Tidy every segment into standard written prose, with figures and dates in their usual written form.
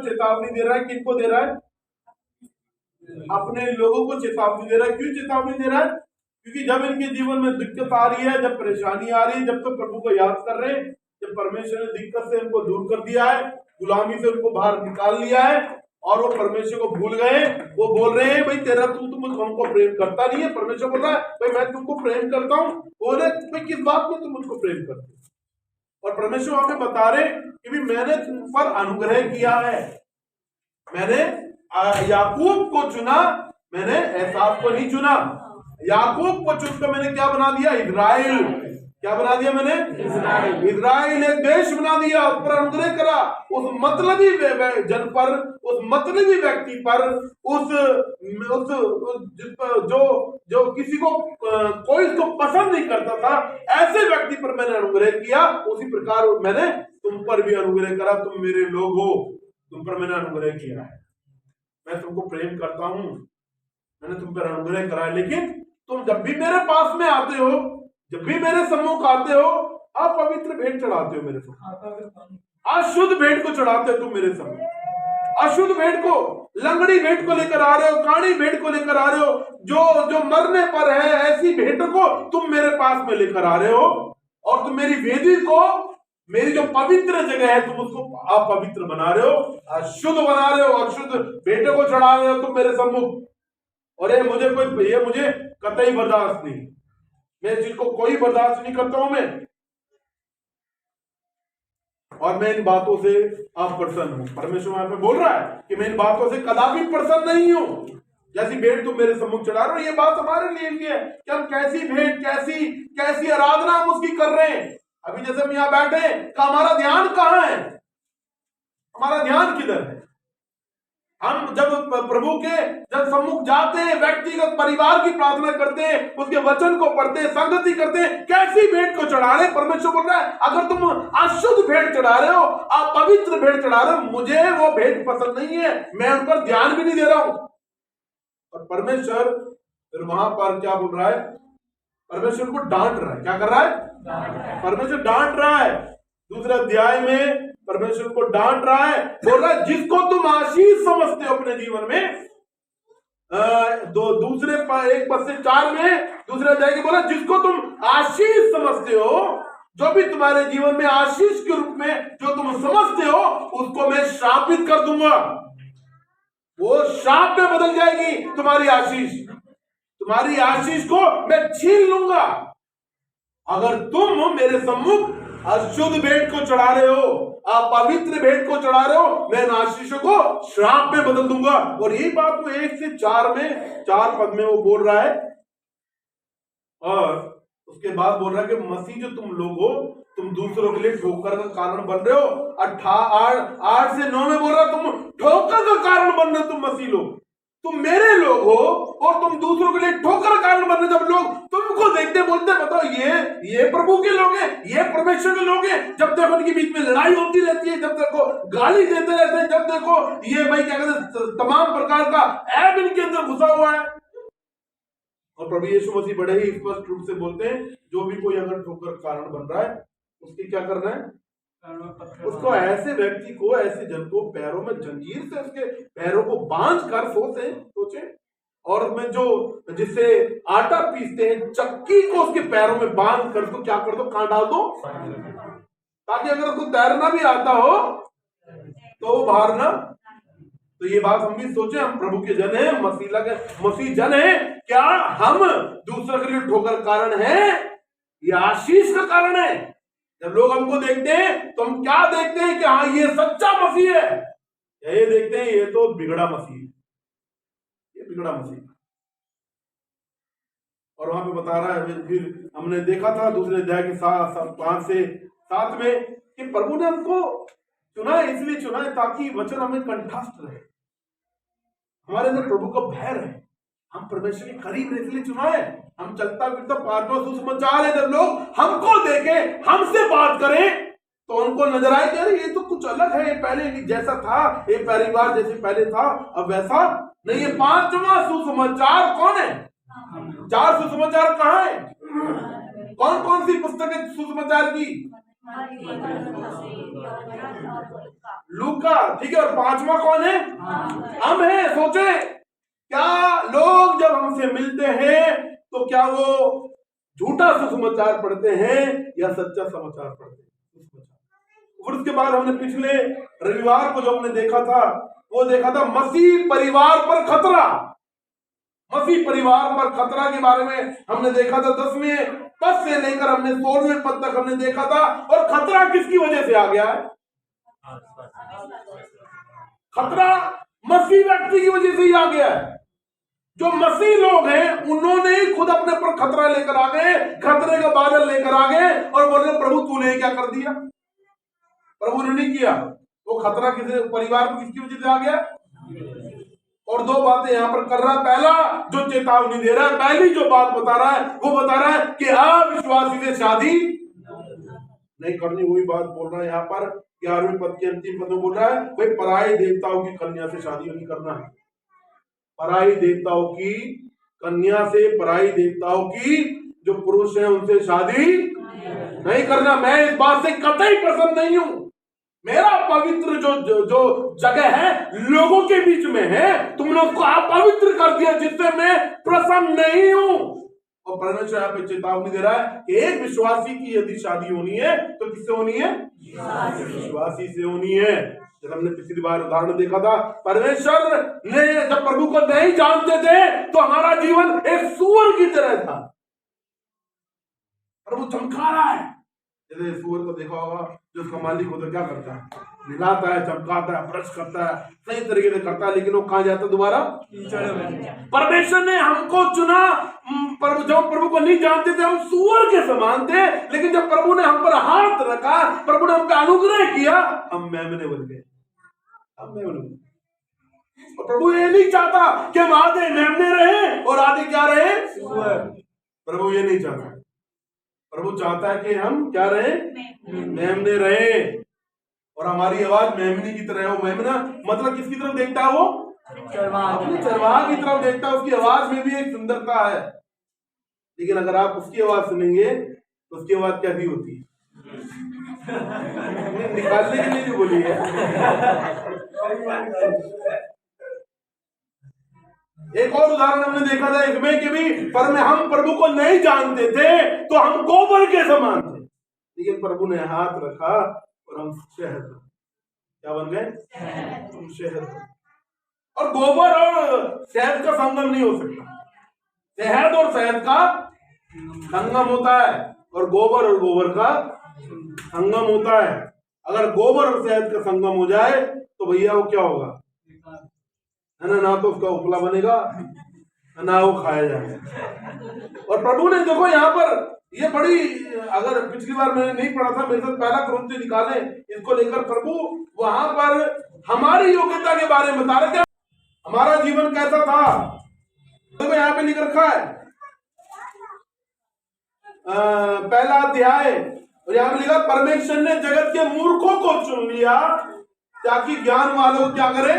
चेतावनी दे रहा है, किनको दे रहा है? अपने लोगों को चेतावनी दे रहा है। क्यों चेतावनी दे रहा है? क्योंकि जब इनके जीवन में दिक्कत आ रही है, जब परेशानी आ रही है, जब तो प्रभु को याद कर रहे हैं, जब परमेश्वर ने दिक्कत से उनको दूर कर दिया है, गुलामी से उनको बाहर निकाल लिया है और वो परमेश्वर को भूल गए, वो बोल रहे हैं भाई तेरा तुम हमको प्रेम करता नहीं है। परमेश्वर बोल रहा है भाई मैं तुमको प्रेम करता हूँ। बोले भाई किस बात में तुम मुझको प्रेम करते हो? और परमेश्वर हमें बता रहे कि भी मैंने तुम पर अनुग्रह किया है, मैंने याकूब को चुना, मैंने एसाव को नहीं चुना। याकूब को चुनकर मैंने क्या बना दिया? इजराइल। क्या बना दिया मैंने? इजराइल एक देश बना दिया, उस पर अनुग्रह करा, उस मतलबी जन पर, उस मतलबी व्यक्ति पर, उस जो किसी को कोई उसको पसंद नहीं करता था, ऐसे व्यक्ति पर मैंने अनुग्रह किया। उसी प्रकार मैंने तुम पर भी अनुग्रह करा। तुम मेरे लोग हो, तुम पर मैंने अनुग्रह किया है, मैं तुमको प्रेम करता हूं, मैंने तुम पर अनुग्रह करा है। लेकिन तुम जब भी मेरे पास में आते हो, जब भी मेरे सम्मुख आते हो, आप पवित्र भेंट चढ़ाते हो मेरे सम्मुख, अशुद्ध भेंट को चढ़ाते हो तुम मेरे सम्मुख। अशुद्ध भेंट को, लंगड़ी भेंट को लेकर आ रहे हो, काणी भेंट को लेकर आ रहे हो, जो मरने पर है, ऐसी भेंट को तुम मेरे पास में लेकर आ रहे हो। और तुम मेरी वेदी को, मेरी जो पवित्र जगह है, तुम उसको अपवित्र बना रहे हो, अशुद्ध बना रहे हो, अशुद्ध भेंटों को चढ़ा रहे हो तुम मेरे सम्मुख। और ये मुझे कतई बर्दाश्त नहीं, मैं इस चीज को कोई बर्दाश्त नहीं करता हूं मैं, और मैं इन बातों से अप्रसन्न हूं। परमेश्वर वहां पे बोल रहा है कि मैं इन बातों से कदापि प्रसन्न नहीं हूं। जैसी भेंट तुम मेरे सम्मुख चढ़ा रहे हो, ये बात हमारे लिए भी है कि हम कैसी भेंट, कैसी आराधना हम उसकी कर रहे हैं। अभी जैसे हम यहां बैठे, का हमारा ध्यान कहां है? हमारा ध्यान किधर है? हम जब प्रभु के जब सम्मुख जाते हैं, व्यक्तिगत परिवार की प्रार्थना करते हैं, उसके वचन को पढ़ते हैं, संगति करते हैं, कैसी भेंट को चढ़ा रहे? परमेश्वर बोल रहा है अगर तुम अशुद्ध भेंट चढ़ा रहे हो, अपवित्र भेंट चढ़ा रहे हो, मुझे वो भेंट पसंद नहीं है, मैं उन पर ध्यान भी नहीं दे रहा हूं। और परमेश्वर फिर वहां पर क्या बोल रहा है? परमेश्वर को डांट रहा है। क्या कर रहा है? परमेश्वर डांट रहा है। दूसरे अध्याय में परमेश्वर को डांट रहा है, बोल रहा है जिसको तुम आशीष समझते हो अपने जीवन में, दूसरे 1:4 में दूसरे अध्याय के बोला जिसको तुम आशीष समझते हो, जो भी तुम्हारे जीवन में आशीष के रूप में जो तुम समझते हो, उसको मैं श्रापित कर दूंगा। वो श्राप में बदल जाएगी तुम्हारी आशीष, तुम्हारी आशीष को मैं छीन लूंगा। अगर तुम मेरे सम्मुख अशुद्ध भेंट को चढ़ा रहे हो, अपवित्र भेंट को चढ़ा रहे हो, मैं इन आशीषों को श्राप में बदल दूंगा। और यही बात वो 1 से 4 पद में वो बोल रहा है। और उसके बाद बोल रहा है कि मसीह जो तुम लोग हो, तुम दूसरों के लिए ठोकर का कारण बन रहे हो। 8 से 9 में बोल रहा तुम ठोकर का कारण बन रहे हो। तुम मसीह लोग, तुम मेरे लोग हो और तुम दूसरों के लिए ठोकर का कारण बन रहे। जब लोग तुमको देखते बोलते बताओ ये प्रभु के लोग हैं, ये परमेश्वर के लोग हैं। जब देखो उनके बीच में लड़ाई होती रहती है, जब देखो गाली देते रहते हैं, जब देखो ये भाई क्या कहते हैं तमाम प्रकार का ऐब इनके अंदर घुसा हुआ है। और प्रभु यीशु मसीह बड़े ही स्पष्ट रूप से बोलते हैं जो भी कोई अगर ठोकर कारण बन रहा है, उसकी क्या करना है? उसको, ऐसे व्यक्ति को, ऐसे जन को पैरों में जंजीर से उसके पैरों को बांध कर सोचे। और में जो जिससे आटा पीसते हैं, चक्की को उसके पैरों में बांध कर उसको क्या कर दो? कहां डाल दो, ताकि अगर उसको तैरना भी आता हो तो वो बाहर ना। तो ये बात हम भी सोचे, हम प्रभु के जन हैं, मसीह जन हैं, क्या हम दूसरों के लिए ठोकर कारण है या आशीष का कारण है? जब लोग हमको देखते हैं तो हम क्या देखते हैं कि हाँ ये सच्चा मसीह है, या ये देखते हैं ये तो बिगड़ा मसीह है, ये बिगड़ा मसीह। और वहां पे बता रहा है, फिर हमने देखा था दूसरे अध्याय के 5 से 7 में कि प्रभु ने हमको चुना है, इसलिए चुना है ताकि वचन हमें कंठस्थ रहे, हमारे अंदर प्रभु का भय रहे, हम परमेश्वर के करीब रहे, इसलिए चुना है। हम चलता फिरता पांचवा सुसमाचार है, जब लोग हमको देखे, हमसे बात करें तो उनको नजर आए कि अरे ये तो कुछ अलग है, ये पहले जैसा था, ये परिवार जैसे पहले था अब वैसा नहीं। ये 5वां सुसमाचार कौन है? 4 सुसमाचार कहाँ है? कौन कौन सी पुस्तक है सुसमाचार की? लूका, ठीक है। और पांचवा कौन है? हम हैं। सोचे क्या लोग जब हमसे मिलते हैं तो क्या वो झूठा सुसमाचार पढ़ते हैं या सच्चा समाचार पढ़ते हैं? और उसके बाद हमने पिछले रविवार को जो हमने देखा था वो देखा था मसीह परिवार पर खतरा। मसीह परिवार पर खतरा के बारे में हमने देखा था। 10वें पद से लेकर हमने 16वें पद तक हमने देखा था। और खतरा किसकी वजह से आ गया है? खतरा मसीह व्यक्ति की वजह से ही आ गया है। जो मसीह लोग हैं उन्होंने ही खुद अपने पर खतरा लेकर आ गए, खतरे का बादल लेकर आ गए और बोल रहे प्रभु तूने क्या कर दिया? प्रभु ने नहीं किया। वो खतरा किसी परिवार में किसकी वजह से आ गया? और दो बातें यहां पर कर रहा है। पहला जो चेतावनी दे रहा है, पहली जो बात बता रहा है वो बता रहा है कि अविश्वासी से शादी नहीं करनी। वही बात बोल रहा है यहां पर 11वें पद के अंतिम पद में बोल रहा है भाई पराई देवताओं की कन्या से शादी नहीं करना है। पराई देवताओं की कन्या से, पराई देवताओं की जो पुरुष है उनसे शादी नहीं करना। मैं इस बात से कतई पसंद नहीं हूं। मेरा पवित्र जो जगह है लोगों के बीच में है, तुमने उसको अपवित्र कर दिया जिससे मैं प्रसन्न नहीं हूं। और परमेश्वर यहाँ पे चेतावनी दे रहा है कि एक विश्वासी की यदि शादी होनी है तो किससे होनी है? विश्वासी से होनी है। जब हमने पिछली बार उदाहरण देखा था, परमेश्वर ने जब प्रभु को नहीं जानते थे तो हमारा जीवन एक सूअर की तरह था। प्रभु चमका रहा है। जैसे सूअर को देखा होगा, जो उसका मालिक होता क्या करता है? मिलाता है, चमकाता है, ब्रश करता है, सही तरीके से करता है, लेकिन वो कहां जाता दोबारा? परमेश्वर ने हमको चुना। जब प्रभु को नहीं जानते थे हम सूअर के समान थे, लेकिन जब प्रभु ने हम पर हाथ रखा, प्रभु ने हम पे अनुग्रह किया, हम मेमने बन गए। हम मेमने बन गए। और प्रभु ये नहीं चाहता कि हम आधे मेमने रहे और आधे क्या रहे? प्रभु ये नहीं चाहता। प्रभु चाहता है कि हम क्या रहे? मेमने रहे। और हमारी आवाज मेमनी की तरह हो। मेमना मतलब किसकी तरफ देखता है? वो अपने चरवाहा की तरफ देखता है। उसकी आवाज में भी एक सुंदरता है, लेकिन अगर आप उसकी आवाज सुनेंगे तो उसकी आवाज कैसी होती है? निकालने के लिए भी बोली है। एक और उदाहरण हमने देखा था इसमें कि भी पर में हम प्रभु को नहीं जानते थे तो हम गोबर के समान थे, लेकिन प्रभु ने हाथ रखा और हम शहद, क्या बन गए? तुम शहद। और गोबर और शहद का संगम नहीं हो सकता। शहद और शहद का संगम होता है और गोबर का संगम होता है। अगर गोबर और शहद का संगम हो जाए तो भैया वो क्या होगा? है ना तो उसका उपला बनेगा ना वो खाया जाएगा। और प्रभु ने देखो यहाँ पर ये बड़ी, अगर पिछली बार मैंने नहीं पढ़ा था, मेरे साथ पहला कुरिन्थियों निकाले, इसको लेकर प्रभु वहां पर हमारी योग्यता के बारे में बता रहे थे। हमारा जीवन कैसा था देखो यहाँ पे लिख रखा है। पहला अध्याय और यहाँ पे लिखा परमेश्वर ने जगत के मूर्खों को चुन लिया ताकि ज्ञान वालों को क्या करे?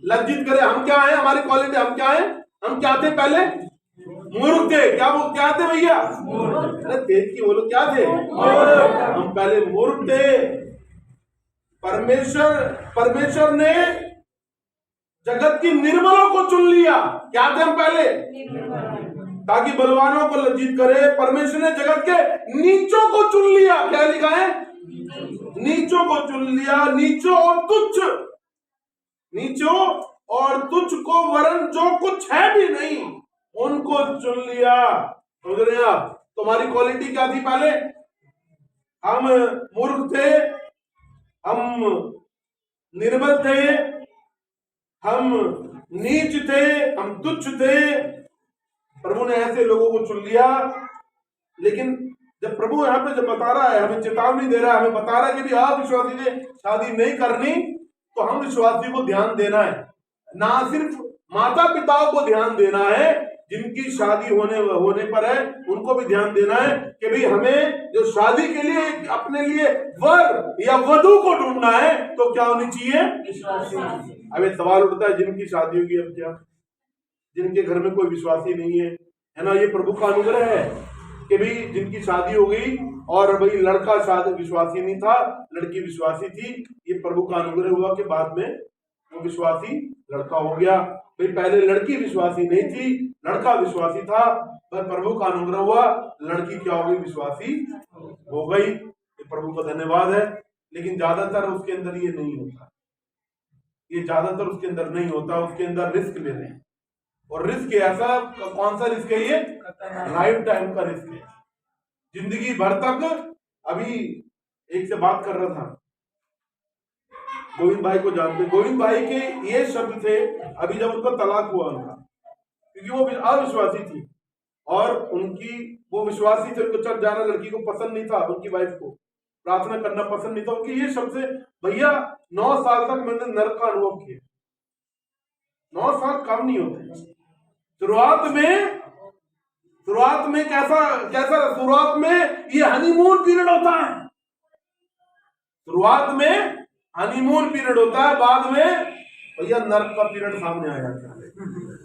लज्जित करे। हम क्या है? हमारी क्वालिटी हम क्या है? हम क्या थे? पहले मूर्ख थे। क्या वो क्या थे भैया? अरे तेज की बोलो, क्या थे? हम पहले मूर्ख थे। परमेश्वर ने जगत की निर्बलों को चुन लिया। क्या थे हम पहले? ताकि बलवानों को लज्जित करे। परमेश्वर ने जगत के नीचों को चुन लिया। क्या लिखा है? नीचों को चुन लिया। नीचों और तुच्छ को वरन जो कुछ है भी नहीं उनको चुन लिया। समझ रहे हैं आप? तुम्हारी क्वालिटी क्या थी पहले? हम मूर्ख थे, हम निर्बल थे, हम नीच थे, हम तुच्छ थे। प्रभु ने ऐसे लोगों को चुन लिया। लेकिन जब प्रभु यहाँ पे जब बता रहा है, हमें चेतावनी दे रहा है, हमें बता रहा है कि भी अविश्वासी से शादी नहीं करनी, तो हम विश्वासी को ध्यान देना है। ना सिर्फ माता पिताओं को ध्यान देना है जिनकी शादी होने पर है, उनको भी ध्यान देना है कि भाई हमें जो शादी के लिए अपने लिए वर या वधू को ढूंढना है तो क्या होनी चाहिए? अब एक सवाल उठता है, जिनकी शादी होगी अब क्या? जिनके घर में कोई विश्वासी नहीं है ना, ये प्रभु का अनुग्रह है कि भाई जिनकी शादी हो गई और भाई लड़का शायद विश्वासी नहीं था, लड़की विश्वासी थी। ये प्रभु का अनुग्रह हुआ कि बाद में वो विश्वासी लड़का हो गया। भाई पहले लड़की विश्वासी नहीं थी, लड़का विश्वासी था, पर प्रभु का अनुग्रह हुआ, लड़की क्या हो गई, विश्वासी हो गई। ये प्रभु का धन्यवाद है। लेकिन ज्यादातर उसके अंदर ये नहीं होता, ये ज्यादातर उसके अंदर नहीं होता, उसके अंदर रिस्क ले रहे हैं। और रिस्क ऐसा कौन सा रिस्क है, ये लाइफ टाइम का रिस्क है, जिंदगी भर तक। अभी एक से बात कर रहा था, गोविंद भाई को जानते, गोविंद भाई के ये शब्द थे अभी जब उनका तलाक हुआ उनका, क्योंकि वो अविश्वासी थी और उनकी वो विश्वासी थे, उनको चल जाना लड़की को पसंद नहीं था, उनकी वाइफ को प्रार्थना करना पसंद नहीं था। उनके ये शब्द से, भैया 9 साल तक मैंने नरक का अनुभव किया। 9 साल कम नहीं होते। शुरुआत में कैसा शुरुआत में ये हनीमून पीरियड होता है, शुरुआत में हनीमून पीरियड होता है, बाद में भैया नरक का पीरियड सामने आ जाता है।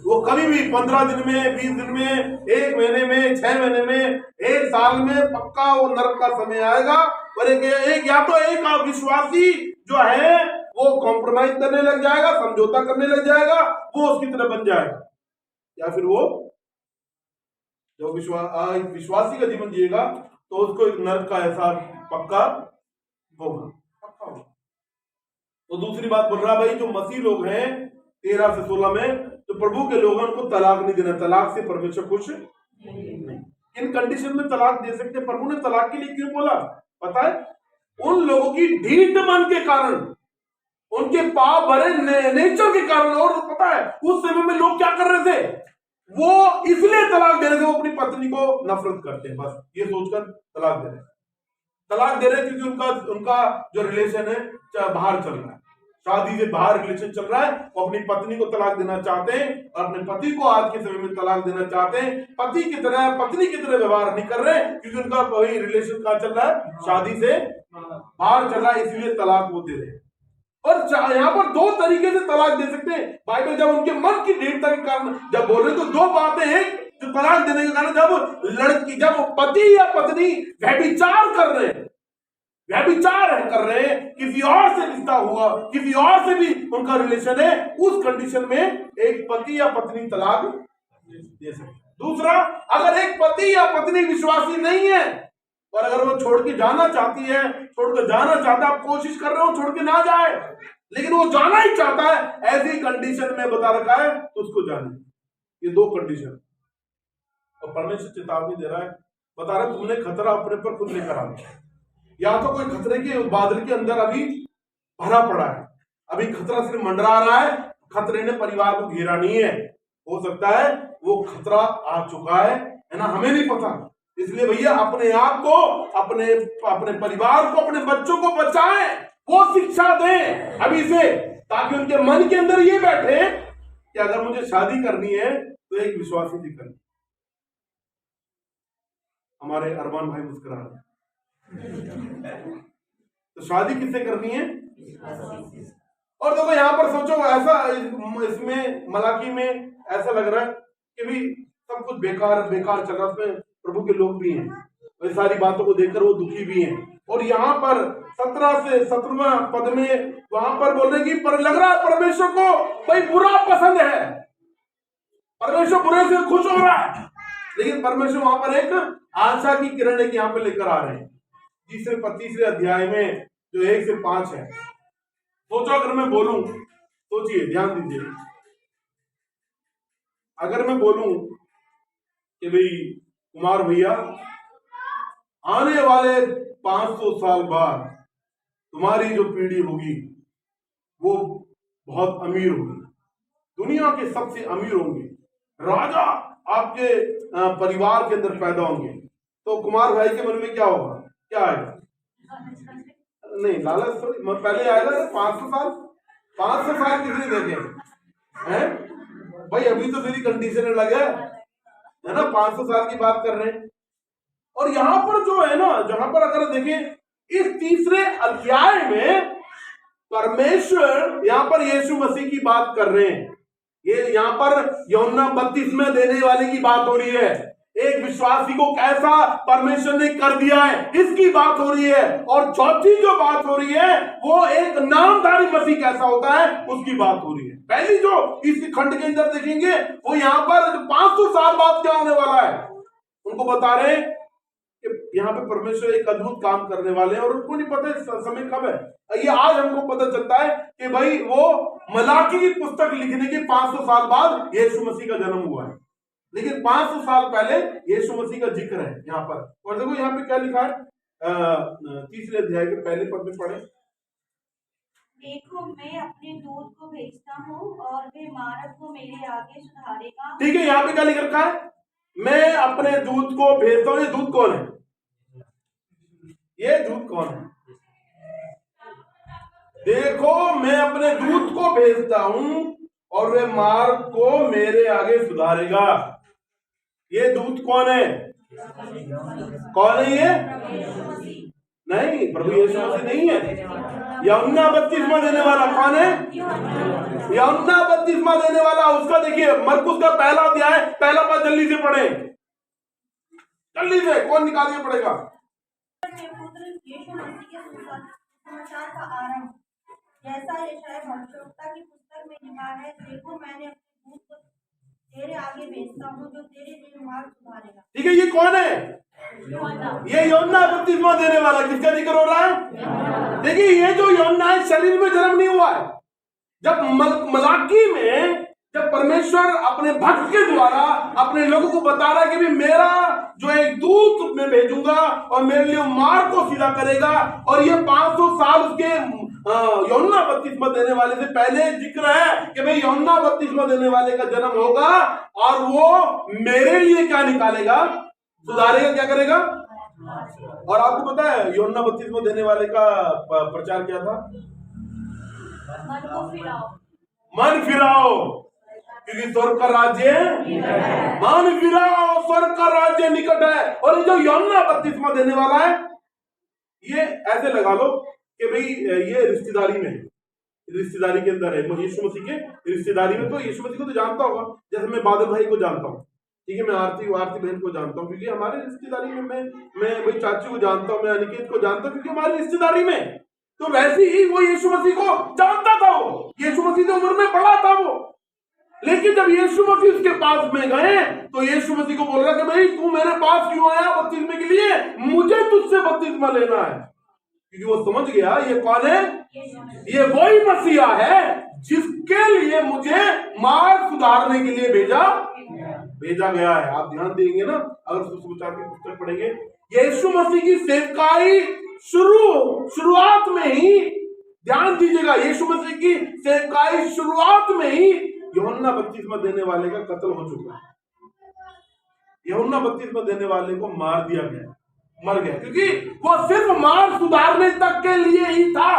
वो कभी भी 15 दिन में, 20 दिन में, 1 महीने में, 6 महीने में, 1 साल में पक्का वो नरक का समय आएगा। और एक या तो एक विश्वासी जो है वो कॉम्प्रोमाइज करने लग जाएगा, समझौता करने लग जाएगा, वो उसकी तरह बन जाएगा, या फिर वो जो विश्वासी का जीवन जिएगा तो उसको एक नरक का एहसास पक्का होगा। तो दूसरी बात बोल रहा भाई, जो मसीह लोग हैं 13 से 16 में, तो प्रभु के लोगों को तलाक नहीं देना, तलाक से परमेश्वर खुश नहीं। इन कंडीशन में तलाक दे सकते। प्रभु ने तलाक के लिए क्यों बोला पता है? उन लोगों की ढीठ मन के कारण, उनके पाप भरे नेचर के कारण। और पता है उस समय में लोग क्या कर रहे थे, वो इसलिए तलाक दे रहे थे, वो अपनी पत्नी को नफरत करते हैं, बस ये सोचकर तलाक दे रहे क्योंकि उनका जो रिलेशन है बाहर चल रहा है, शादी से बाहर रिलेशन चल रहा है। वो अपनी पत्नी को तलाक देना चाहते हैं और अपने पति को आज के समय में तलाक देना चाहते हैं। पति की तरह पत्नी की तरह व्यवहार नहीं कर रहे क्योंकि उनका वही रिलेशन कहाँ चल रहा है, शादी से बाहर चल रहा है, इसलिए तलाक वो दे रहे हैं। और यहाँ पर 2 तरीके से तलाक दे सकते हैं। बाइबल जब उनके मन की दृढ़ता के कारण जब बोल रहे तो 2 बातें हैं जो तलाक देने के कारण, जब पति या पत्नी व्यभिचार कर रहे हैं, कर रहे हैं, किसी और से रिश्ता हुआ, किसी और से भी उनका रिलेशन है, उस कंडीशन में एक पति या पत्नी तलाक दे सकते हैं। दूसरा, अगर एक पति या पत्नी विश्वासी नहीं है और अगर वो छोड़ के जाना चाहती है, छोड़कर जाना चाहता है, आप कोशिश कर रहे हो छोड़ के ना जाए, लेकिन वो जाना ही चाहता है, ऐसी कंडीशन में बता रखा है तो उसको जाने। ये 2 कंडीशन और परमेश्वर चेतावनी दे रहा है, बता रहा है तुमने खतरा अपने पर खुद लेकर आ, या तो कोई खतरे के बादल के अंदर अभी भरा पड़ा है, अभी खतरा सिर्फ मंडरा रहा है, खतरे ने परिवार को घेरा नहीं है, हो सकता है वो खतरा आ चुका है ना, हमें नहीं पता। इसलिए भैया अपने आप को, अपने परिवार को, अपने बच्चों को बचाएं, वो शिक्षा दें अभी से, ताकि उनके मन के अंदर ये बैठे कि अगर मुझे शादी करनी है तो एक विश्वासी से करनी। हमारे अरमान भाई मुस्कुरा रहे, तो शादी किससे करनी है? और देखो यहाँ पर सोचो, ऐसा इसमें मलाकी में ऐसा लग रहा है कि भी सब कुछ बेकार चल रहा है, उसमें प्रभु के लोग भी हैं, वे सारी बातों को देखकर वो दुखी भी हैं। और यहाँ पर 17 से 17वां पद में वहां पर बोल रहे कि पर लग रहा है परमेश्वर को भाई बुरा पसंद है, परमेश्वर बुरे से खुश हो रहा है, लेकिन परमेश्वर वहां पर एक आशा की किरण एक यहाँ पे लेकर आ रहे हैं। तीसरे अध्याय में जो 1 से 5 है, सोचो अगर मैं बोलूं, सोचिए ध्यान दीजिए, अगर मैं बोलूं कि भाई कुमार भैया आने वाले 500 साल बाद तुम्हारी जो पीढ़ी होगी वो बहुत अमीर होगी, दुनिया के सबसे अमीर होंगे, राजा आपके परिवार के अंदर पैदा होंगे, तो कुमार भाई के मन में क्या होगा, क्या आएगा? नहीं लालच थोड़ी, पहले आएगा 500 साल किसने देखे हैं भाई? अभी तो मेरी कंडीशन लगे है ना, 500 साल की बात कर रहे हैं। और यहां पर जो है ना, जहां पर अगर देखें इस तीसरे अध्याय में परमेश्वर यहां पर यीशु मसीह की बात कर रहे हैं। ये यहां पर यूहन्ना 32 में देने वाले की बात हो रही है, एक विश्वासी को कैसा परमेश्वर ने कर दिया है, इसकी बात हो रही है। और चौथी जो बात हो रही है वो एक नामधारी मसीह कैसा होता है उसकी बात हो रही है। पहली जो इस खंड के अंदर देखेंगे वो यहाँ पर 500 साल बाद क्या होने वाला है उनको बता रहे हैं कि यहाँ पे परमेश्वर एक अद्भुत काम करने वाले हैं और उनको नहीं पता समय कब है। ये आज हमको पता चलता है कि भाई वो मलाकी की पुस्तक लिखने के 500 साल बाद यीशु मसीह का जन्म हुआ है, लेकिन 500 साल पहले यीशु मसीह का जिक्र है यहाँ पर। और देखो यहाँ पे क्या लिखा है, तीसरे अध्याय के पहले पद में पढ़े। देखो मैं अपने दूत को भेजता हूँ और वे मार्ग को मेरे आगे सुधारेगा। ठीक है, यहाँ पे क्या लिख रखा है, मैं अपने दूत को भेजता हूँ। ये दूत कौन है? ये दूत कौन है? देखो मैं अपने दूत को भेजता हूं और वे मार्ग को मेरे आगे सुधारेगा। ये दूत कौन है? कौन है ये? नहीं, प्रभु यीशु मसीह नहीं है। यूहन्ना बपतिस्मा देने वाला कौन है? यूहन्ना बपतिस्मा देने वाला, उसका देखिए मरकुस का पहला अध्याय पहला पद जल्दी से पढ़े, जल्दी से, कौन निकाल के पढ़ेगा? समाचार का आरंभ जैसा यशायाह भविष्यवक्ता की पुस्तक में लिखा है, देखो मैंने अपने दूत को तेरे आगे भेजता हूँ जो तेरे लिए मार्ग सुधारेगा। ठीक है, ये कौन है? ये यूहन्ना बपतिस्मा देने वाला। किसका जिक्र हो रहा है? देखिए ये जो यूहन्ना है शरीर में जन्म नहीं हुआ है। जब मलाकी में जब परमेश्वर अपने भक्त के द्वारा अपने लोगों को बता रहा है कि भी मेरा जो एक दूत मैं भेजूंगा और मेरे लिए मार्ग को सीधा करेगा, और ये 500 साल उसके यूहन्ना बपतिस्मा देने वाले से पहले जिक्र है कि भाई यूहन्ना बपतिस्मा देने वाले का जन्म होगा और वो मेरे लिए क्या निकालेगा? सुधारेगा। क्या करेगा? और आपको पता है यूहन्ना बपतिस्मा देने वाले का प्रचार क्या था? मन फिराओ क्योंकि स्वर्ग का राज्य मन फिराओ, स्वर्ग का राज्य निकट है। और जो यूहन्ना बपतिस्मा देने वाला है ये ऐसे लगा लो कि भाई ये रिश्तेदारी में, रिश्तेदारी के अंदर है यीशु मसीह के रिश्तेदारी में। तो यीशु मसीह को तो जानता होगा, जैसे मैं बादल भाई को जानता हूँ, ठीक है, मैं आरती बहन को जानता हूँ क्योंकि हमारे रिश्तेदारी में, मैं भाई चाची को जानता हूँ, मैं अनिकेत को जानता हूँ क्योंकि हमारी रिश्तेदारी में। तो वैसे ही वो यीशु मसीह को जानता था। वो यीशु मसीह की उम्र में बड़ा था वो, लेकिन जब यीशु मसीह उसके पास में गए तो यीशु मसीह को बोल रहा कि भाई तू मेरे पास क्यों आया बपतिस्मे के लिए? मुझे तुझसे बपतिस्मा लेना है। क्योंकि वो समझ गया ये कौन है? ये वही मसीहा है जिसके लिए मुझे मार्ग सुधारने के लिए भेजा गया है। आप ध्यान देंगे ना, अगर सुसमाचार की पुस्तक पढ़ेंगे, यीशु मसीह की सेवकाई शुरुआत में ही, ध्यान दीजिएगा, यीशु मसीह की सेवकाई शुरुआत में ही यूहन्ना बपतिस्मा देने वाले का कत्ल हो चुका है। यूहन्ना बपतिस्मा देने वाले को मार दिया गया, मर गया, क्योंकि वो सिर्फ मार्ग सुधारने तक के लिए ही था।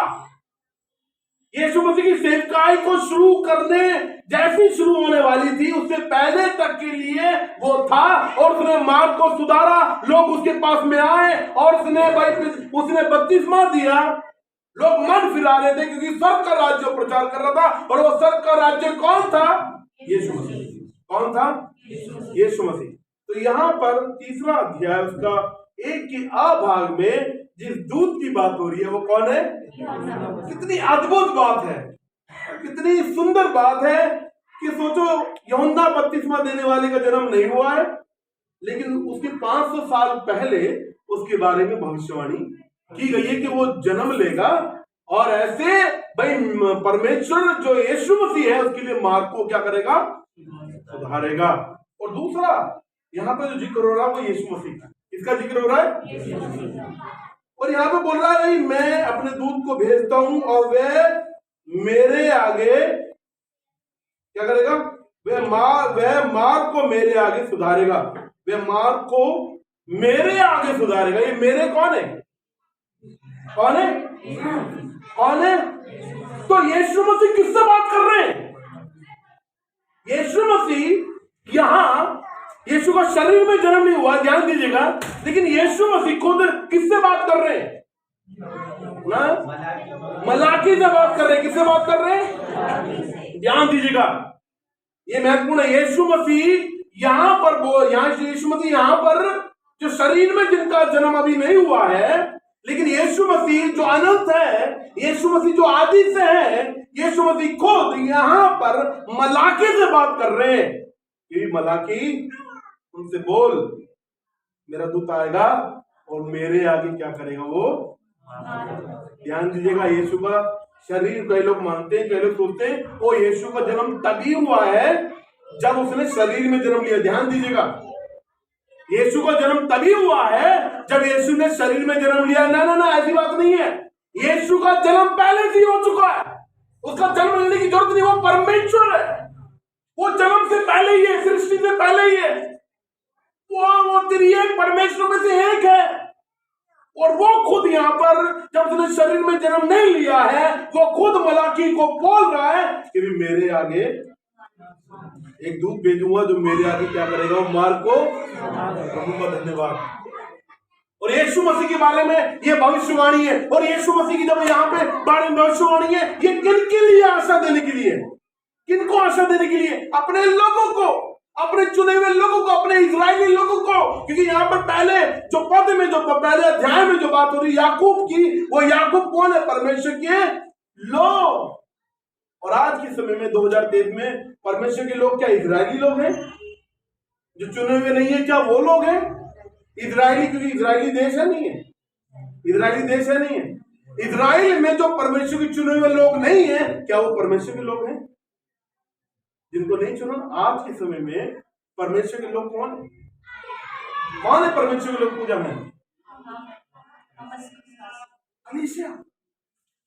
यीशु मसीह की सेवकाई को शुरू करने जैसी शुरू होने वाली थी उससे पहले तक के लिए वो था, और उसने मार्ग को सुधारा। लोग उसके पास में आए और उसने बपतिस्मा दिया। लोग मन फिरा रहे थे क्योंकि स्वर्ग का राज्य प्रचार कर रहा था, और वो स्वर्ग का राज्य कौन था? यीशु मसीह। कौन था? यीशु मसीह। तो यहाँ पर तीसरा अध्याय उसका 1 के आ भाग में जिस दूत की बात हो रही है वो कौन है? कितनी अद्भुत बात है, कितनी सुंदर बात है कि सोचो यूहन्ना बपतिस्मा देने वाले का जन्म नहीं हुआ है, लेकिन उसके 500 साल पहले उसके बारे में भविष्यवाणी की गई है कि वो जन्म लेगा और ऐसे भाई परमेश्वर जो यीशु मसीह है उसके लिए मार्ग को क्या करेगा? सुधारेगा। और दूसरा यहाँ पे जो जिक्र हो रहा है वो यीशु मसीह का, इसका जिक्र हो रहा है। और यहाँ पे बोल रहा है मैं अपने दूत को भेजता हूं और वे मेरे आगे क्या करेगा? वह मार्ग को मेरे आगे सुधारेगा। वह मार्ग को मेरे आगे सुधारेगा। ये मेरे कौन है? कौन है? कौन है? तो यीशु मसीह किससे बात कर रहे हैं? यीशु मसीह यहाँ, यीशु का शरीर में जन्म नहीं हुआ, ध्यान दीजिएगा, लेकिन यीशु मसीह खुद किससे बात कर रहे हैं? ना मलाकी से बात कर रहे हैं। किससे बात कर रहे हैं? ध्यान दीजिएगा, ये महत्वपूर्ण है। यीशु मसीह यहां पर वो यहां यीशु मसीह यहां पर जो शरीर में जिनका जन्म अभी नहीं हुआ है, लेकिन यीशु मसीह जो अनंत है, यीशु मसीह जो आदि से है, यीशु मसीह खुद यहां पर मलाकी से बात कर रहे हैं कि मलाकी उनसे बोल, मेरा दूत आएगा और मेरे आगे क्या करेगा वो। ध्यान दीजिएगा, यीशु का शरीर कई लोग मानते हैं, कई लोग सोचते हैं वो यीशु का जन्म तभी हुआ है जब उसने शरीर में जन्म लिया। ध्यान दीजिएगा, यीशु का जन्म तभी हुआ है जब यीशु ने शरीर में जन्म लिया। ना ना ना, ऐसी बात नहीं है। यीशु का जन्म पहले से ही हो चुका है, उसका जन्म लेने की जरूरत नहीं। वो परमेश्वर है, वो जन्म से पहले ही है, सृष्टि से पहले ही है। वो त्रिएक परमेश्वर में से एक है। और वो खुद यहां पर जब उसने शरीर में जन्म नहीं लिया है, वो खुद मलाकी को बोल रहा है कि भी मेरे आगे एक दूत भेजूंगा जो मेरे आगे क्या करेगा, वो मार्ग को। प्रभु का धन्यवाद। और यीशु मसीह के बारे में ये भविष्यवाणी है, और यीशु मसीह की जब यहाँ पे बारे में भविष्यवाणी है, ये किनके लिए आशा देने के लिए, किनको आशा देने के लिए? अपने लोगों को, अपने चुने हुए लोगों को, अपने इजरायली लोगों को। क्योंकि यहाँ पर पहले जो पद में, जो पहले अध्याय में जो बात हो रही याकूब की, वो याकूब कौन है? परमेश्वर के लोग। और आज के समय में 2023 में परमेश्वर के लोग क्या इजरायली लोग हैं? जो चुने हुए नहीं है, क्या वो लोग हैं इजरायली? क्योंकि इजरायली देश है नहीं है, इजरायली देश है नहीं है। इजराइल में जो परमेश्वर के चुने हुए लोग नहीं है, क्या वो परमेश्वर के लोग हैं? जिनको नहीं चुना। आज के समय में परमेश्वर के लोग कौन है? कौन है परमेश्वर के लोग पूजा में? कलीसिया।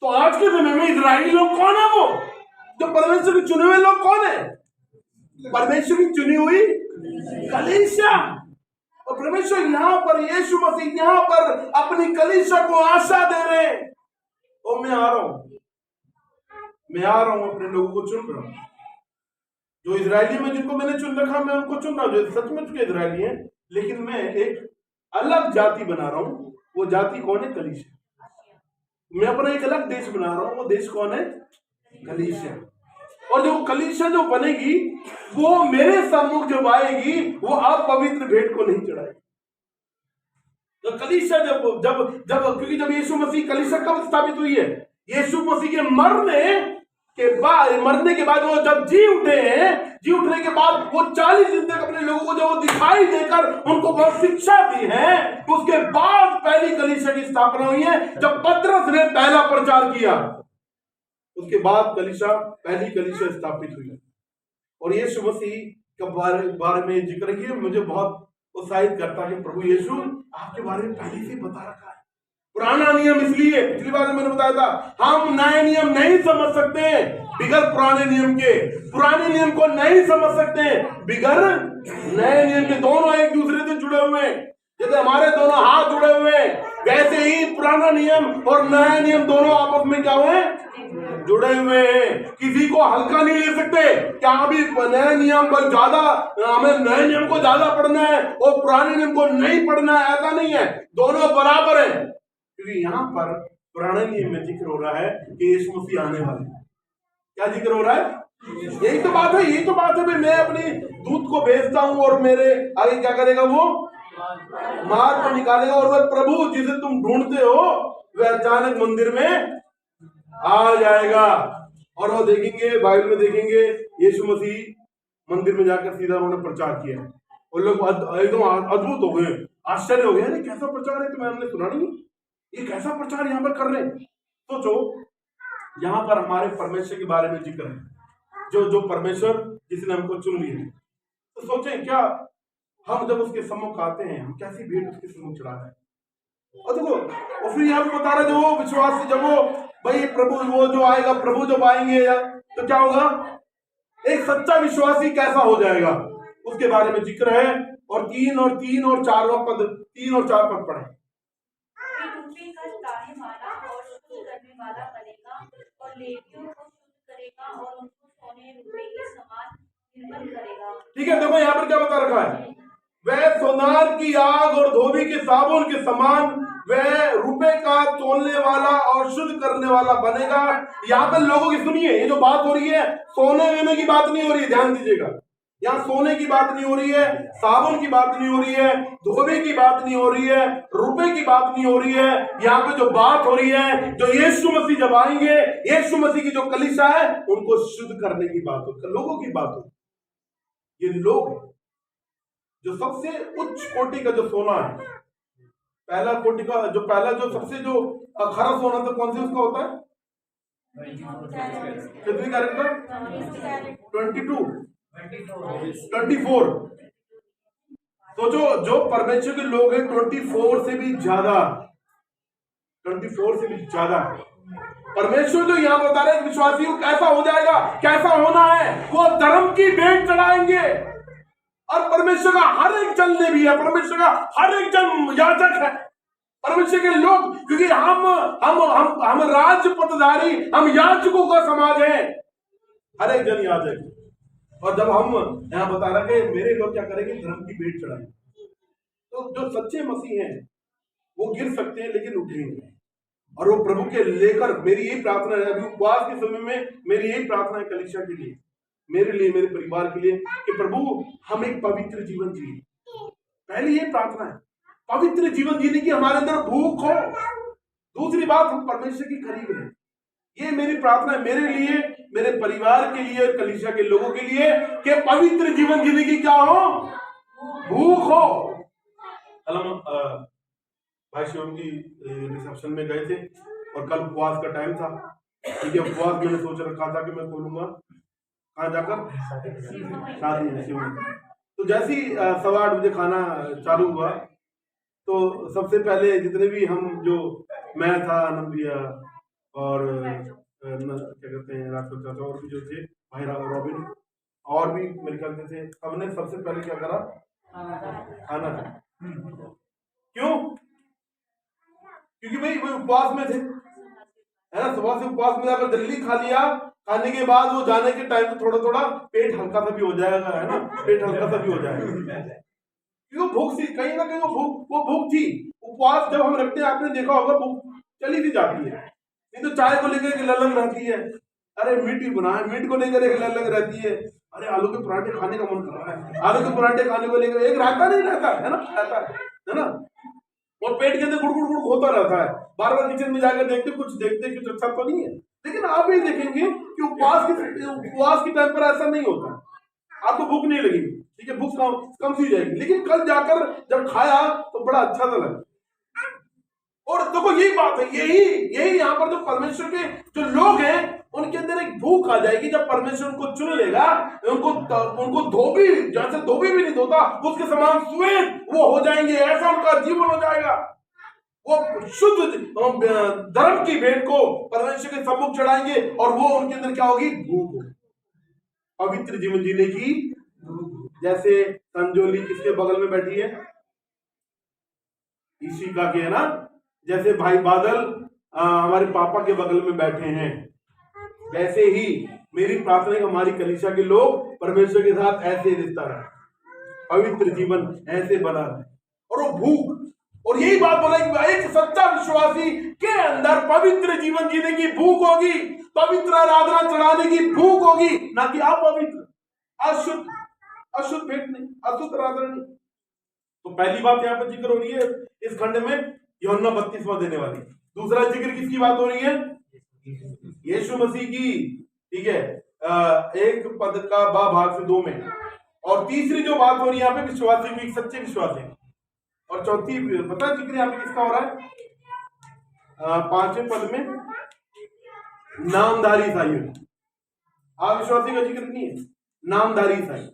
तो आज के समय में इजरायली लोग कौन है? वो जो परमेश्वर के चुने हुए लोग कौन है? परमेश्वर की चुनी हुई कलीसिया। और परमेश्वर यहां पर, यीशु मसीह यहां पर अपनी कलीसिया को आशा दे रहे हैं। और मैं आ रहा हूं, अपने लोगों को चुन रहा हूं। जो इजरायली में जिनको मैंने चुन रखा, मैं उनको चुन रहा हूं, जो सचमुच के इजरायली हैं। लेकिन मैं एक अलग जाति बना रहा हूं। वो जाति कौन है? कलीसिया। मैं अपना एक अलग देश बना रहा हूं। वो देश कौन है? कलीसिया। और जो कलीसिया जो बनेगी, वो मेरे सम्मुख जब आएगी, वो अपवित्र भेंट को नहीं चढ़ाएगी। तो कलीसिया जब जब जब क्योंकि जब यीशु मसीह, कलीसिया कब स्थापित हुई है? यीशु मसीह के मरने के बाद वो जब जी उठे हैं, जी उठने के बाद वो 40 दिन तक अपने लोगों को जो दिखाई देकर उनको बहुत शिक्षा दी है, उसके बाद पहली कलीसिया की स्थापना हुई है। जब पतरस ने पहला प्रचार किया, उसके बाद कलीसिया, पहली कलीसिया स्थापित हुई। और यीशु मसीह के बारे में जिक्र किया, मुझे बहुत उत्साहित करता है कि प्रभु यीशु आपके बारे में पहले से बता रखा है। पुराना नियम, इसलिए पिछली बार मैंने बताया था, हम नए नियम नहीं समझ सकते बिगर पुराने नियम के। पुराने नियम को नहीं समझ सकते बिगर नए नियम के। दोनों एक दूसरे से जुड़े हुए हैं। जैसे हमारे दोनों हाथ जुड़े हुए हैं, वैसे ही पुराना नियम और नया नियम दोनों आपस में क्या हुए? जुड़े हुए हैं। किसी को हल्का नहीं ले सकते। क्या अभी नए नियम पर ज्यादा, हमें नए नियम को ज्यादा पढ़ना है और पुराने नियम को नहीं पढ़ना है, ऐसा नहीं है। दोनों बराबर है। क्योंकि यहाँ पर पुराने नियम में जिक्र हो रहा है कि यीशु मसीह आने वाले हैं। क्या जिक्र हो रहा है? यही तो बात है, यही तो बात है। मैं अपनी दूत को भेजता हूं और मेरे आगे क्या करेगा? वो मार्ग पर निकालेगा। और वह प्रभु जिसे तुम ढूंढते हो, वह अचानक मंदिर में आ जाएगा। और वो देखेंगे, बाइबल में देखेंगे, यीशु मसीह मंदिर में जाकर सीधा उन्होंने प्रचार किया। और लोग एकदम अद्भुत हो गए, आश्चर्य हो गया, कैसा प्रचार है? तो हमने सुना नहीं, ये कैसा प्रचार यहाँ पर कर रहे हैं। सोचो, यहाँ पर हमारे परमेश्वर के बारे में जिक्र है, जो परमेश्वर जिसने हमको चुन लिया है। तो सोचें, क्या हम जब उसके सम्मुख आते हैं, हम कैसी भेंट उसके सम्मुख चढ़ाते हैं। और देखो, और फिर यहाँ पे बता रहे, जो वो विश्वास, जब वो भाई प्रभु वो जो आएगा, प्रभु जब आएंगे तो क्या होगा? एक सच्चा विश्वासी कैसा हो जाएगा, उसके बारे में जिक्र है। और 3 और 4 पद पढ़े। और लेवियों को शुद्ध करेगा और उनको सोने रुपए के समान निर्मल करेगा। ठीक है, देखो यहाँ पर क्या बता रखा है? वह सोनार की आग और धोबी के साबुन के समान, वह रुपए का तोलने वाला और शुद्ध करने वाला बनेगा। यहाँ पर लोगों की सुनिए, ये जो बात हो रही है, सोने वेने की बात नहीं हो रही है, ध्यान दीजिएगा। यहाँ सोने की बात नहीं हो रही है, साबुन की बात नहीं हो रही है, धोबे की बात नहीं हो रही है, रुपए की बात नहीं हो रही है। यहाँ पे जो बात हो रही है, जो यीशु मसीह जब आएंगे, यीशु मसीह की जो कलीसिया है उनको शुद्ध करने की बात हो, लोगों की बात हो। ये लोग हैं जो सबसे उच्च कोटि का जो सोना है, पहला कोटि का जो पहला जो सबसे जो खरा सोना तो कौन सी उसका होता है? कितनी कैरेट का? 22 24। तो जो परमेश्वर के लोग हैं 24 से भी ज्यादा, 24 से भी ज्यादा परमेश्वर जो यहाँ बता रहे हैं विश्वासियों कैसा हो जाएगा, कैसा होना है। वो धर्म की भेंट चढ़ाएंगे और परमेश्वर का हर एक जन ने भी है, परमेश्वर का हर एक जन याजक है, परमेश्वर के लोग, क्योंकि हम राज्य पटधारी, हम याजकों का समाज है, हर एक जन याजक। और जब हम यहाँ बता रहे कि मेरे लोग क्या करेंगे, धर्म की भेंट चढ़ाएंगे, तो जो सच्चे मसीह हैं वो गिर सकते हैं लेकिन उठेंगे, और वो प्रभु के लेकर। मेरी यही प्रार्थना है अभी उपवास के समय में, मेरी यही प्रार्थना है कलीसिया के लिए, मेरे लिए, मेरे परिवार के लिए, कि प्रभु हम एक पवित्र जीवन जिए। पहली ये प्रार्थना है, पवित्र जीवन जीने की हमारे अंदर भूख हो। दूसरी बात, हम परमेश्वर की करीब हैं। ये मेरी प्रार्थना है मेरे लिए, मेरे परिवार के लिए, कलीसिया के लोगों के लिए, कि पवित्र जीवन जीने की क्या हो, भूख हो। कल हम भाई शिवम की रिसेप्शन में गए थे और कल उपवास का टाइम था। ठीक है, उपवास मैंने सोच रखा था कि मैं खोलूंगा कहाँ जाकर, शादी है शिवम। तो जैसे ही 8:15 बजे खाना चालू हुआ, तो सबसे पहले जितने भी हम, जो मैं था, आनंद भैया और क्या कहते हैं राजपूत चाचा, और भी जो थे भाई रॉबिन, और भी मेरे ख्याल से थे, हमने सबसे पहले क्या करा, खाना था। क्यों? क्योंकि भाई वो उपवास में थे, है ना, सुबह से उपवास में अगर जल्दी खा लिया, खाने के बाद वो जाने के टाइम पे थोड़ा थोड़ा पेट हल्का सा भी हो जाएगा, है ना, पेट हल्का सा भी हो जाएगा, क्योंकि भूख सी, कहीं ना कहीं वो भूख थी। उपवास जब हम रखते हैं, आपने देखा होगा, भूख चली भी जाती है। नहीं तो चाय को लेकर एक ललंग रहती है, अरे मीट ही बना है, मीट को लेकर एक ललंग रहती है, अरे आलू के पराठे खाने का मन कर रहा है, आलू के पराठे खाने को लेकर एक रहता नहीं रहता है ना, रहता है ना, और पेट के अंदर गुड़ गुड़ गुड़ होता रहता है। बार बार किचन में जाकर देखते कुछ अच्छा तो नहीं है। लेकिन आप भी देखेंगे कि उपवास के टाइम पर ऐसा नहीं होता, आपको भूख नहीं लगेगी, ठीक है, भूख कम सी जाएगी। लेकिन कल जाकर जब खाया तो बड़ा अच्छा सा लगा। और देखो यही बात है, यही यहाँ पर जो परमेश्वर के जो लोग हैं उनके अंदर एक भूख आ जाएगी। जब परमेश्वर उनको चुन लेगा, उनको धोबी, जैसे धोबी भी नहीं धोता, उसके समान श्वेत वो हो जाएंगे, ऐसा उनका जीवन हो जाएगा। वो शुद्ध धर्म की भेंट को परमेश्वर के सम्मुख चढ़ाएंगे, और वो उनके अंदर क्या होगी, भूख होगी, पवित्र जीवन जीने की। जैसे संजोली किसके बगल में बैठी है, ईशिका के, है ना, जैसे भाई बादल हमारे पापा के बगल में बैठे हैं, वैसे ही मेरी प्रार्थना है हमारी कलीसिया के लोग परमेश्वर के साथ ऐसे रिश्ता रहे, पवित्र जीवन ऐसे बना रहे, और वो भूख। और यही बात बोला कि एक सच्चा विश्वासी के अंदर पवित्र जीवन जीने की भूख होगी, पवित्र आराधना चढ़ाने की भूख होगी, ना कि अपवित्र, अशुद्ध भेंट नहीं, अशुद्ध आराधना नहीं। तो पहली बात यहाँ पर जिक्र हो रही है इस खंड में, यूहन्ना 32वां देने वाली। दूसरा जिक्र किसकी बात हो रही है, यीशु मसीह की, ठीक है, एक पद का भाग से 2 में। और तीसरी जो बात हो रही है यहाँ पे, विश्वासी भी, सच्चे विश्वासी। और चौथी पता जिक्र यहाँ पे किसका हो रहा है, 5वें पद में नामधारी ईसाई। अविश्वासी का जिक्र नहीं है, नामधारी ईसाई,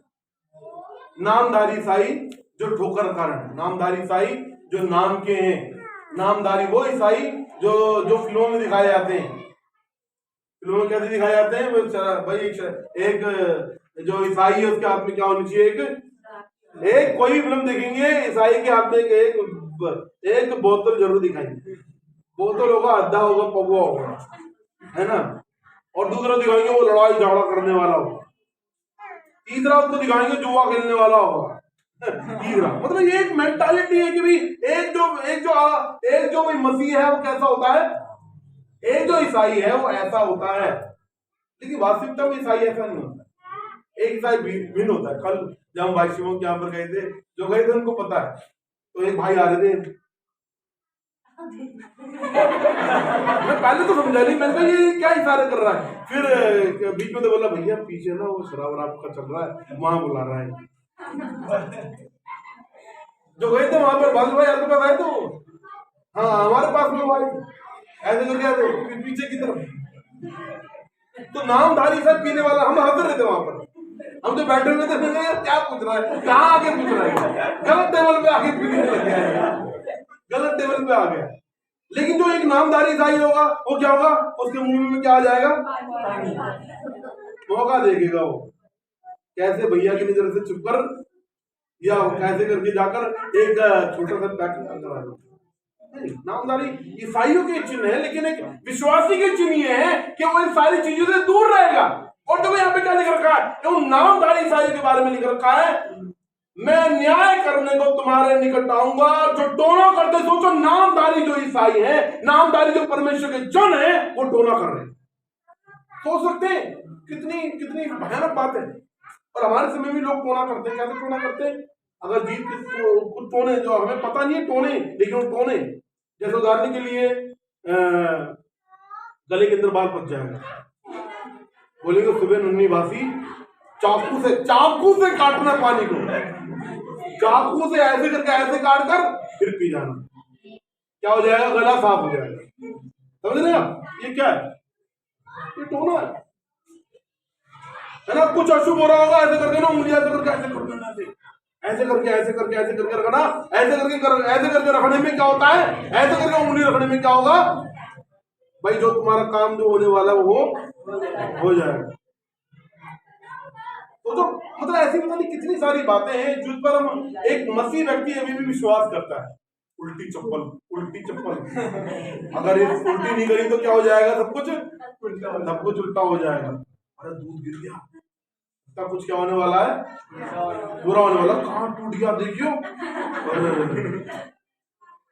नामधारी ईसाई जो ठोकर कारण है, नामधारी ईसाई जो नाम के हैं, नामधारी वो ईसाई जो फिल्मों में दिखाए जाते हैं। फिल्मों में कैसे दिखाए जाते हैं भाई, एक जो ईसाई है उसके हाथ में क्या होनी चाहिए, एक कोई फिल्म देखेंगे ईसाई के हाथ में एक बोतल जरूर दिखाएंगे, बोतल होगा, अद्धा होगा, पगुआ होगा, है ना, और दूसरा दिखाएंगे वो लड़ाई झगड़ा करने वाला होगा, तीसरा उसको दिखाएंगे जुआ खेलने वाला होगा, तीसरा। मतलब ये एक मेंटालिटी है कि भाई एक जो मसीह है वो कैसा होता है, एक जो ईसाई है वो ऐसा होता है। लेकिन वास्तविकता में ईसाई ऐसा नहीं होता। एक ईसाई भिन्न होता है। कल जब हम भाई शिवों के यहाँ पर गए थे, जो गए थे उनको पता है। तो एक भाई आ रहे थे, मैं पहले तो समझा नहीं, मैंने कहा ये क्या इशारे कर रहा है। फिर बीच में तो बोला भैया पीछे ना वो शराब वराब का चल रहा है, वहां बुला रहा है। जो गए थे वहां पर बादल भाई आपके पास आए तो, हाँ हमारे पास में भाई ऐसे करके आए थे पीछे की तरफ। तो नामधारी सब पीने वाला, हम हंस रहे थे वहां पर, हम जो बैठे हुए थे यार क्या पूछ रहा है, कहाँ आके पूछ रहा है, गलत टेबल पे आके पीने लग गया है, गलत टेबल पे आ गया। लेकिन जो एक नामधारी ईसाई होगा वो क्या होगा, उसके मुंह में क्या आ जाएगा, मौका देखेगा वो कैसे भैया की नजर से चुप कर, या कैसे करके जाकर एक छोटा सा पैक करा दो। नामधारी ईसाइयों के चिन्ह है, लेकिन एक विश्वासी के चिन्ह ये है कि वो इन सारी चीजों से दूर रहेगा। और देखो यहाँ पे क्या लिख रखा है, तो नामधारी ईसाइयों के बारे में लिख रखा है, मैं न्याय करने को तुम्हारे निकट आऊंगा जो टोना करते। सोचो नामधारी जो ईसाई है, नामधारी जो परमेश्वर के जन है, वो टोना कर रहे हैं। सोच सकते हैं कितनी कितनी भयानक बात है। और हमारे समय में लोग टोना करते हैं, कैसे टोना करते हैं, अगर जीत कुछ टोने जो हमें पता नहीं है टोने, लेकिन वो टोने जैसे उदाहरण के लिए गले के अंदर बाल पक जाएगा, बोलेंगे सुबह नन्ही बासी चाकू से काटना पानी को, चाकू से ऐसे करके ऐसे काट कर फिर पी जाना, क्या हो जाएगा, गला साफ हो जाएगा। समझ रहे आप, ये क्या है, ये टोना है ना। कुछ अशुभ हो रहा होगा, ऐसे करके ना उंगली ऐसे करके ऐसे कर देना, ऐसे करके ऐसे करके ऐसे करके रखना, ऐसे करके रखने में क्या होता है, ऐसे करके उंगली रखने में क्या होगा भाई, जो तुम्हारा काम जो होने वाला वो हो जाएगा। तो जो मतलब ऐसी पता नहीं कितनी सारी बातें हैं जिस पर हम एक मसीह व्यक्ति अभी भी विश्वास करता है। उल्टी चप्पल अगर ये उल्टी नहीं करी तो क्या हो जाएगा, सब कुछ उल्टा हो जाएगा। अरे दूध गिर गया, इसका कुछ क्या होने वाला है, बुरा होने वाला, कहाँ टूट गया देखियो।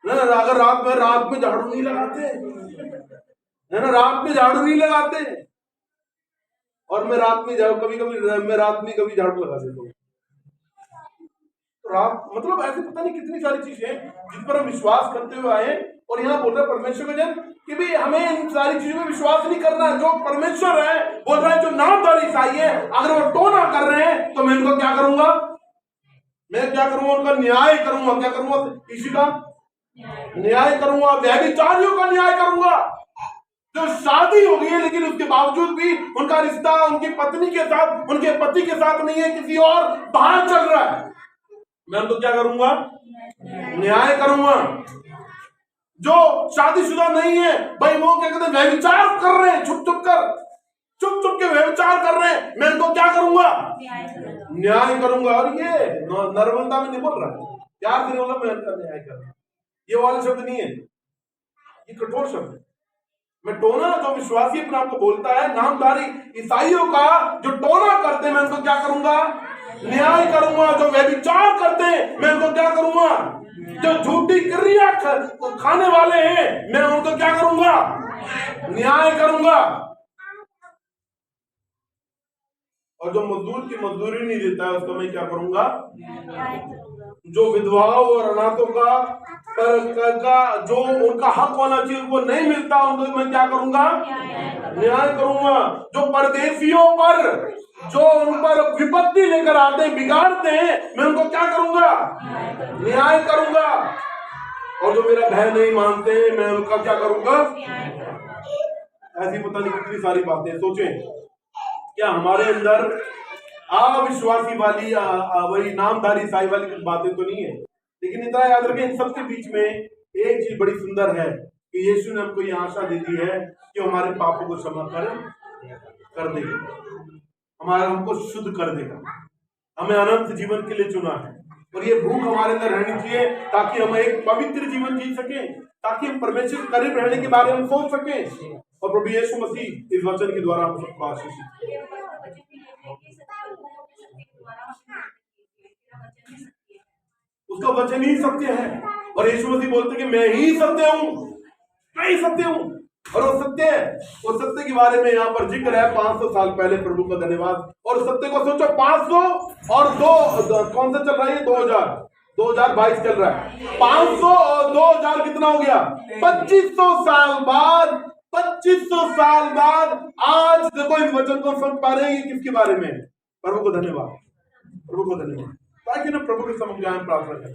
अगर रात में झाड़ू नहीं लगाते है ना, रात में झाड़ू नहीं लगाते, और मैं रात में कभी झाड़ू लगा देता हूँ। रात मतलब ऐसे पता नहीं कितनी सारी चीजें जिन पर हम विश्वास करते हुए आए। और यहाँ बोल रहे परमेश्वर के जन कि भी हमें इन सारी चीजों में विश्वास नहीं करना है। जो परमेश्वर है बोल रहा है, जो नामधारी ईसाई है अगर वो टोना कर रहे हैं तो मैं इनको क्या करूंगा, उनका न्याय करूंगा। क्या करूंगा, इसी का न्याय करूंगा, व्यभिचारियों का न्याय करूंगा। जो शादी हो गई है लेकिन उसके बावजूद भी उनका रिश्ता उनकी पत्नी के साथ, उनके पति के साथ नहीं है, किसी और बाहर चल रहा है, मैं उनको क्या करूंगा, न्याय करूंगा। जो शादीशुदा नहीं है भाई, वो क्या कहते हैं, व्यभिचार कर रहे हैं, छुप छुप के व्यभिचार कर रहे हैं, मैं उनको क्या करूंगा, न्याय करूंगा। और ये नर्मदा में नहीं बोल रहा, प्यार से बोला मैं उनका न्याय करूंगा, ये वाला शब्द नहीं है, ये कठोर शब्द है। मैं टोना जो विश्वासी अपने आप को बोलता है, नामधारी ईसाइयों का जो टोना करते हैं मैं उनको क्या करूंगा, न्याय करूंगा। जो व्यभिचार करते हैं मैं उनको क्या करूंगा, जो झूठी क्रिया खाने वाले हैं मैं उनको क्या करूंगा, न्याय करूंगा। और जो मजदूर की मजदूरी नहीं देता है उसको मैं क्या करूंगा, जो विधवाओं और अनाथों का जो उनका हक होना चाहिए उनको नहीं मिलता, उनको मैं क्या करूंगा, न्याय करूंगा। जो परदेशियों पर जो उन पर विपत्ति लेकर आते हैं, बिगाड़ते हैं, मैं उनको क्या करूंगा, न्याय करूंगा। और जो मेरा भय नहीं मानते हैं मैं उनका क्या करूंगा। ऐसी पता नहीं कितनी सारी बातें। सोचें क्या हमारे अंदर अविश्वासी वाली वही नामधारी ईसाई वाली कुछ बातें तो नहीं है, लेकिन इतना याद रखें इन सबके बीच में एक चीज बड़ी सुंदर है कि यीशु ने हमको ये आशा दे दी है कि हमारे पापों को क्षमा कर देगा, हमको शुद्ध कर देगा, हमें अनंत जीवन के लिए चुना है। और ये भूख हमारे अंदर रहनी चाहिए ताकि हम एक पवित्र जीवन जी सके, ताकि हम परमेश्वर के करीब रहने के बारे में सोच सकें। और प्रभु यीशु मसीह इस वचन के द्वारा हम सबको आशीष उसका वचन ही सत्य है। और यीशु मसीह बोलते कि मैं ही सत्य हूं, मैं ही सत्य हूं। और वो सत्य है। वो सत्य के बारे में यहाँ पर जिक्र है 500 साल पहले। प्रभु का धन्यवाद। और सत्य को सोचो, 500 और 2 कौन सा चल रहा है? 2022 चल रहा है। 500 और 2000 कितना हो गया? 2500 साल बाद। 2500 साल बाद आज देखो इस वचन को समझ पा रहे हैं कि किसके बारे में? प्रभु को धन्यवाद, प्रभु को धन्यवाद। ताकि ना प्रभु के समझ में प्रार्थना करें।